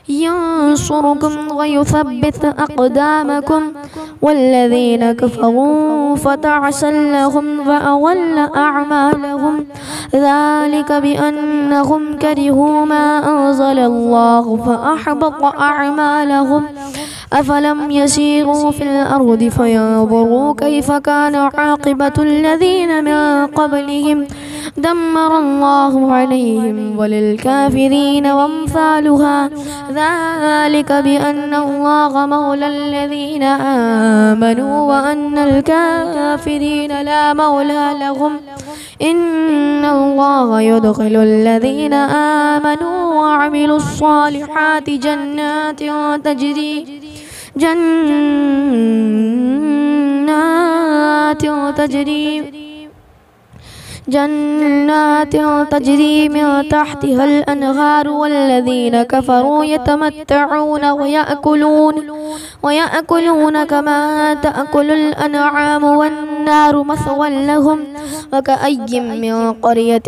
ينصركم ويثبت أقدامكم والذين كفروا فتعسا لهم وأضل أعمالهم ذلك بأنهم كرهوا ما أنزل الله فأحبط أعمالهم أفلم يسيروا في الأرض فينظروا كيف كان عاقبة الذين من قبلهم دمر الله عليهم وللكافرين وامثالها ذلك بأن الله مولى الذين آمنوا وأن الكافرين لا مولى لهم إن الله يدخل الذين آمنوا وعملوا الصالحات جنات تجري من تحتها الأنهار والذين كفروا يتمتعون ويأكلون كما تأكل الأنعام والنار مثوى لهم وكأي من قرية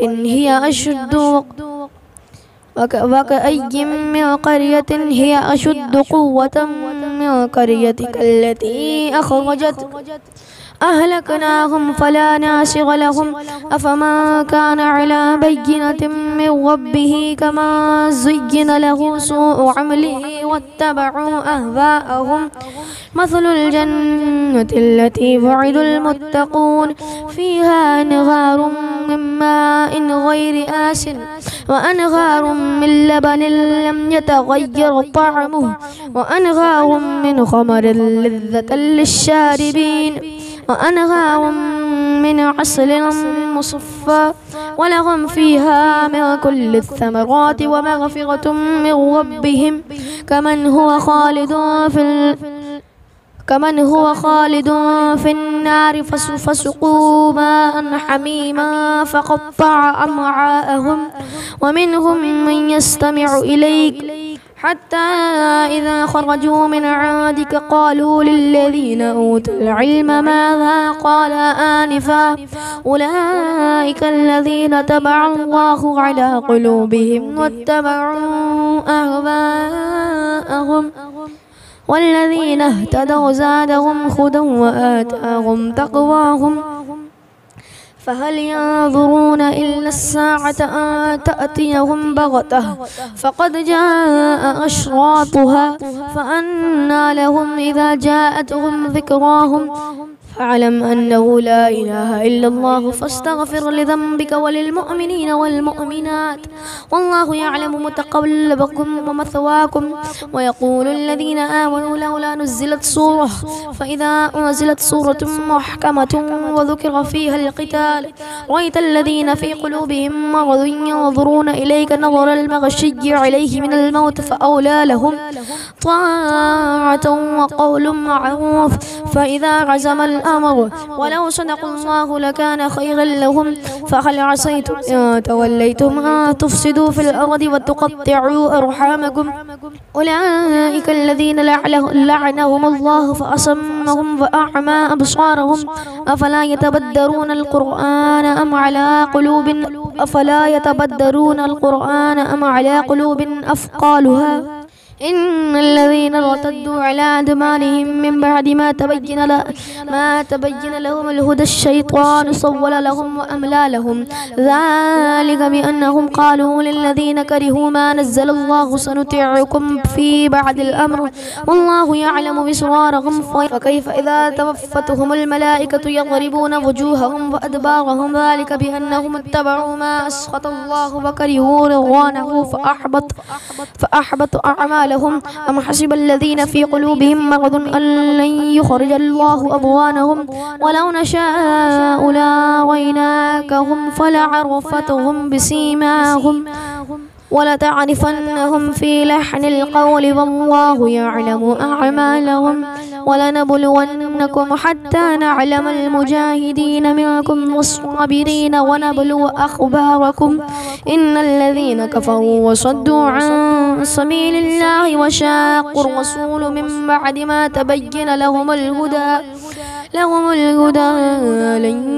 هي أشد قوة من قريتك التي أخرجت أهلكناهم فلا ناصر لهم أفمن كان على بينة من ربه كما زين له سوء عمله واتبعوا أهواءهم مثل الجنة التي وعد المتقون فيها أنهار من ماء غير آسن وأنهار من لبن لم يتغير طعمه وأنهار من خمر لذة للشاربين وأنهار من عسل مصفى ولهم فيها من كل الثمرات ومغفرة من ربهم كمن هو خالد في النار فسقوا ماء حميما فقطع أمعاءهم ومنهم من يستمع إليك حتى إذا خرجوا من عندك قالوا للذين أوتوا العلم ماذا قال آنفا أولئك الذين تبع الله على قلوبهم واتبعوا أهواءهم والذين اهتدوا زادهم هدى وآتاهم تقواهم فهل ينظرون إلا الساعة أن تأتيهم بغتة فقد جاء أشراطها فأنى لهم إذا جاءتهم ذكراهم فاعلم أنه لا إله إلا الله فاستغفر لذنبك وللمؤمنين والمؤمنات والله يعلم متقلبكم ومثواكم ويقول الذين آمنوا لولا نزلت سورة فإذا أنزلت سورة محكمة وذكر فيها القتال رأيت الذين في قلوبهم مرض ينظرون إليك نظر المغشي عليه من الموت فأولى لهم طاعة وقول معروف فإذا عزم الأمر ولو صدقوا الله لكان خيرا لهم فهل عسيتم إن توليتم أن تفسدوا في الأرض وتقطعوا أرحامكم أولئك الذين لعنهم الله فأصمهم وأعمى أبصارهم أفلا يتدبرون القرآن أم على قلوب أفقالها إن الذين ارتدوا على أدبارهم من بعد ما تبين لهم الهدى الشيطان سول لهم وأملى لهم ذلك بأنهم قالوا للذين كرهوا ما نزل الله سنطيعكم في بعض الأمر والله يعلم بسرارهم فكيف إذا توفتهم الملائكة يضربون وجوههم وأدبارهم ذلك بأنهم اتبعوا ما أسخط الله وكرهوا رضوانه فأحبط أعمالهم أم حسب الذين في قلوبهم مرض أن لن يخرج الله أضغانهم ولو نشاء لأريناكهم فلعرفتهم بسيماهم ولتعرفنهم في لحن القول والله يعلم أعمالهم ولنبلونكم حتى نعلم المجاهدين منكم والصابرين ونبلو أخباركم إن الذين كفروا وصدوا عن سبيل الله وشاقوا الرسول من بعد ما تبين لهم الهدى لن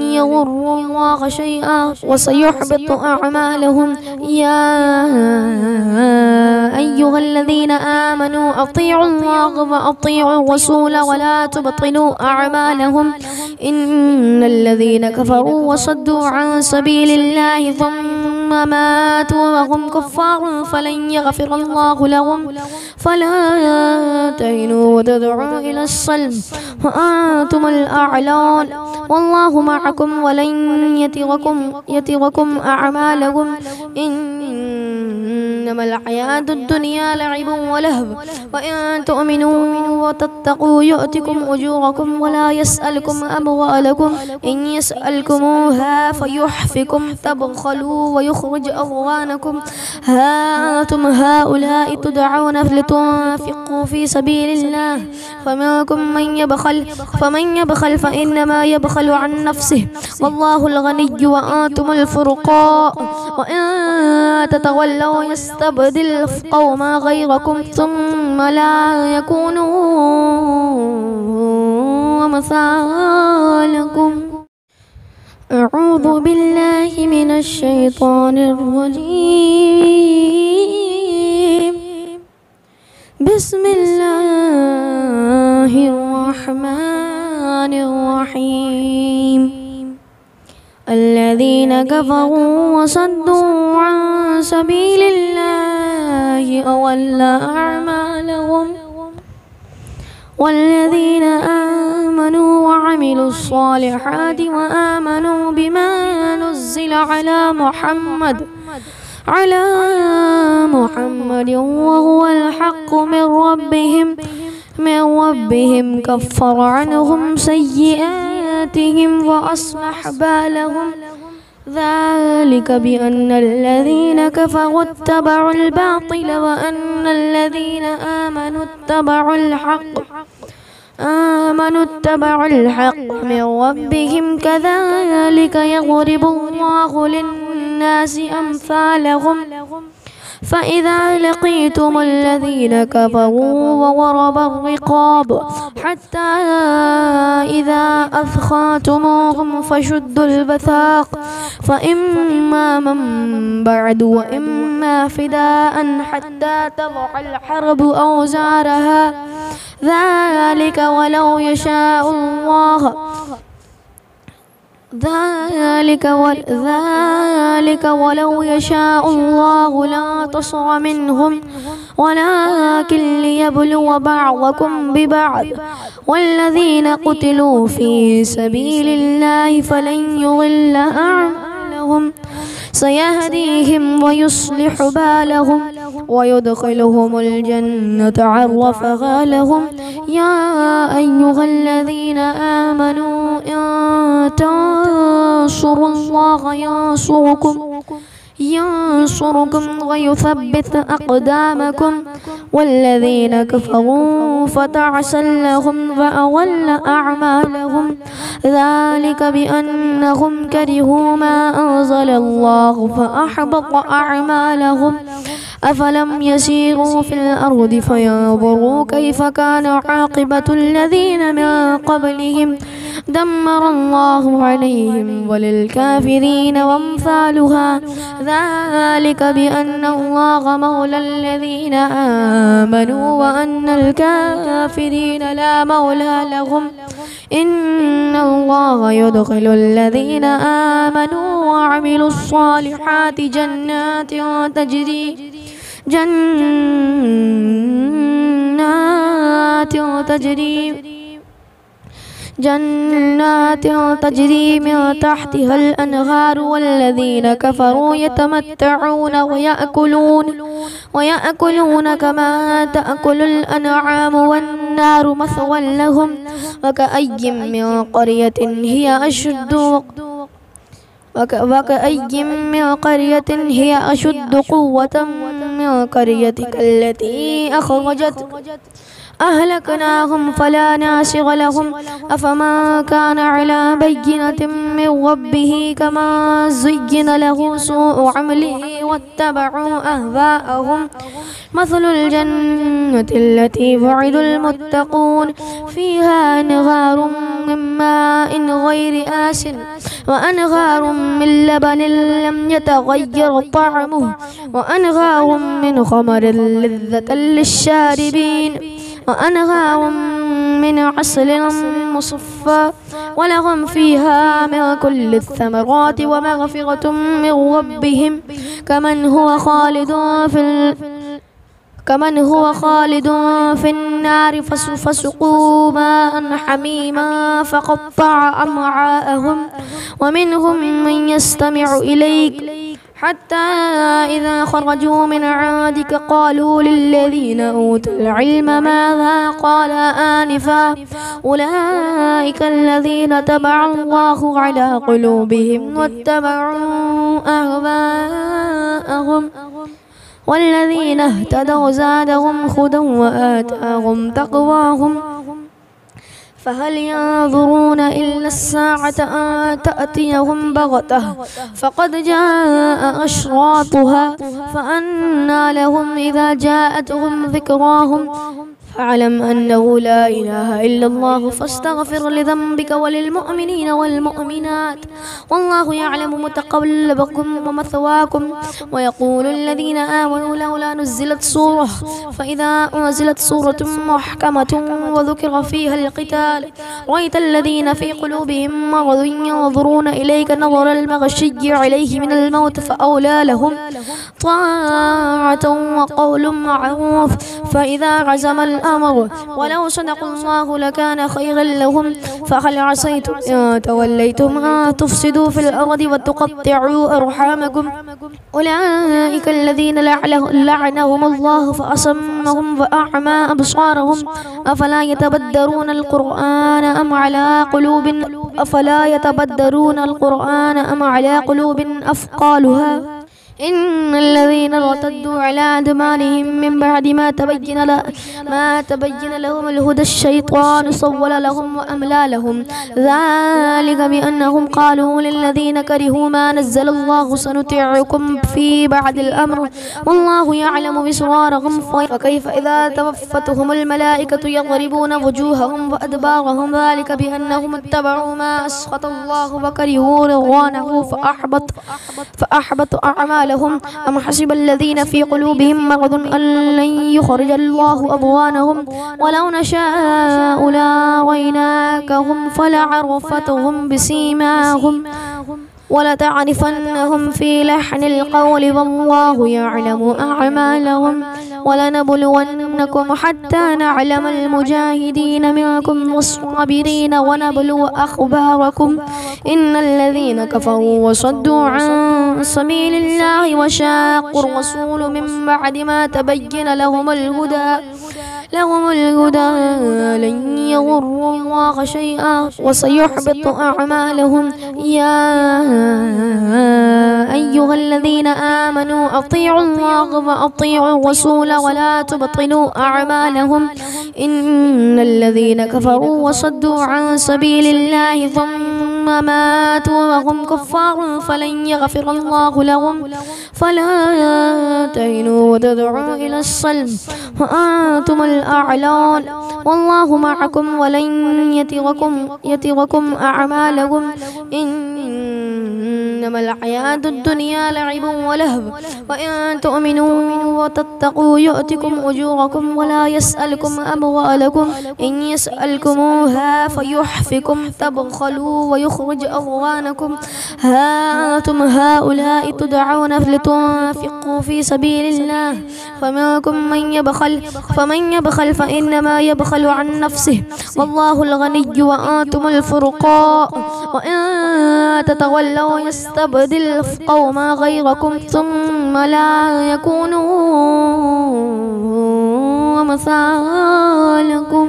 يضروا الله شيئا وسيحبط أعمالهم يا أيها الذين آمنوا أطيعوا الله وأطيعوا الرسول ولا تبطلوا أعمالهم إن الذين كفروا وصدوا عن سبيل الله ثم ماتوا وهم كفار فلن يغفر الله لهم فلا تهنوا وتدعوا إلى السلم وأنتم الأعلون والله معكم ولن يتركم أعمالكم إنما الحياة الدنيا لعب ولهو وإن تؤمنوا وتتقوا يؤتكم أجوركم ولا يسألكم أموالكم إن يسألكموها فيحفكم تبخلوا ويخرج أضغانكم ها أنتم هؤلاء تدعون لتنفقوا في سبيل الله فمنكم فمن يبخل فإنما يبخل عن نفسه والله الغني وأنتم الفقراء وإن تتولوا يستبدل قوما غيركم ثم لا يكونوا أمثالكم أعوذ بالله من الشيطان الرجيم بسم الله الرحمن الرحيم الذين كفروا وصدوا عن سبيل الله أضل أعمالهم والذين آمنوا وعملوا الصالحات وآمنوا بما نزل على محمد وهو الحق من ربهم كفر عنهم سيئاتهم وأصلح بالهم ذلك بأن الذين كفروا اتبعوا الباطل وأن الذين آمنوا اتبعوا الحق من ربهم كذلك يضرب الله للناس أمثالهم فإذا لقيتم الذين كفروا وضرب الرقاب حتى إذا أثخنتموهم فشدوا الوثاق فإما من بعد وإما فداء حتى تضع الحرب أوزارها ذلك ولو يشاء الله لا تصر منهم ولكن ليبلو بعضكم ببعض والذين قتلوا في سبيل الله فلن يضل أعمالهم سيهديهم ويصلح بالهم ويدخلهم الجنة عرفها لهم يا أيها الذين آمنوا إن تنصروا الله ينصركم ويثبت أقدامكم والذين كفروا فتعسا لهم وأضل أعمالهم ذلك بأنهم كرهوا ما أنزل الله فأحبط أعمالهم أفلم يسيروا في الأرض فينظروا كيف كان عاقبة الذين من قبلهم دمر الله عليهم وللكافرين وامثالها ذلك بأن الله مولى الذين آمنوا وأن الكافرين لا مولى لهم إن الله يدخل الذين آمنوا وعملوا الصالحات جنات تجري من تحتها الأنهار والذين كفروا يتمتعون ويأكلون كما تأكل الأنعام والنار مثوى لهم وكأي من قرية هي أشد قوة من قريتك التي أخرجت أهلكناهم فلا ناصر لهم أفمن كان على بينة من ربه كما زين له سوء عمله واتبعوا أهواءهم مثل الجنة التي وعد المتقون فيها أنهار من ماء غير آسن وأنهار من لبن لم يتغير طعمه وأنهار من خمر لذة للشاربين وأنهار من عسل مصفى ولهم فيها من كل الثمرات ومغفرة من ربهم كمن هو خالد في النار فسقوا ماء حميما فقطع أمعاءهم ومنهم من يستمع إليك حتى إذا خرجوا من عندك قالوا للذين أوتوا العلم ماذا قال آنفا أولئك الذين طبع الله على قلوبهم واتبعوا أهواءهم والذين اهتدوا زادهم هدى وآتاهم تقواهم فهل ينظرون إلا الساعة أن تأتيهم بغتة فقد جاء أشراطها فأنى لهم إذا جاءتهم ذكراهم فاعلم أنه لا إله إلا الله فاستغفر لذنبك وللمؤمنين والمؤمنات والله يعلم متقلبكم ومثواكم ويقول الذين آمنوا لولا نزلت سورة فإذا أنزلت سورة محكمة وذكر فيها القتال رأيت الذين في قلوبهم مرض ينظرون إليك نظر المغشي عليه من الموت فأولى لهم طاعة وقول معروف فإذا عزم الأمر ولو صدقوا الله لكان خيرا لهم فهل عصيتم إن توليتم أن تفسدوا في الأرض وتقطعوا أرحامكم أولئك الذين لعنهم الله فأصمهم وأعمى أبصارهم أفلا يتبدرون القرآن أم على قلوب أفقالها إن الذين ارتدوا على أدبارهم من بعد ما تبين لهم الهدى الشيطان سول لهم وأملى لهم ذلك بأنهم قالوا للذين كرهوا ما نزل الله سنطيعكم في بعد الأمر والله يعلم بسرارهم فكيف إذا توفتهم الملائكة يضربون وجوههم وأدبارهم ذلك بأنهم اتبعوا ما أسخط الله وكرهوا رضوانه فأحبط أعمالهم أم حسب الذين في قلوبهم مرض أن لن يخرج الله أضغانهم ولو نشاء لأريناكهم فلعرفتهم بسيماهم ولتعرفنهم في لحن القول والله يعلم أعمالهم ولنبلونكم حتى نعلم المجاهدين منكم والصابرين ونبلو أخباركم إن الذين كفروا وصدوا عن سبيل الله وشاقوا الرسول من بعد ما تبين لهم الهدى لن يضروا الله شيئا وسيحبط أعمالهم يا أيها الذين آمنوا أطيعوا الله وأطيعوا الرسول ولا تبطلوا أعمالهم إن الذين كفروا وصدوا عن سبيل الله ثم ثم ماتوا وهم كفار فلن يغفر الله لهم فلا تهنوا وتدعوا إلى السلم وأنتم الأعلون والله معكم ولن يتركم أعمالكم إنما الحياة الدنيا لعب ولهو وإن تؤمنوا وتتقوا يؤتكم أجوركم ولا يسألكم أموالكم إن يسألكموها فيحفكم تبخلوا ويخرج أضغانكم ها أنتم هؤلاء تدعون لتنفقوا في سبيل الله فمنكم من يبخل فإنما يبخل عن نفسه والله الغني وأنتم الفقراء وإن تتولوا يستبدل قوما غيركم ثم لا يكونوا أمثالكم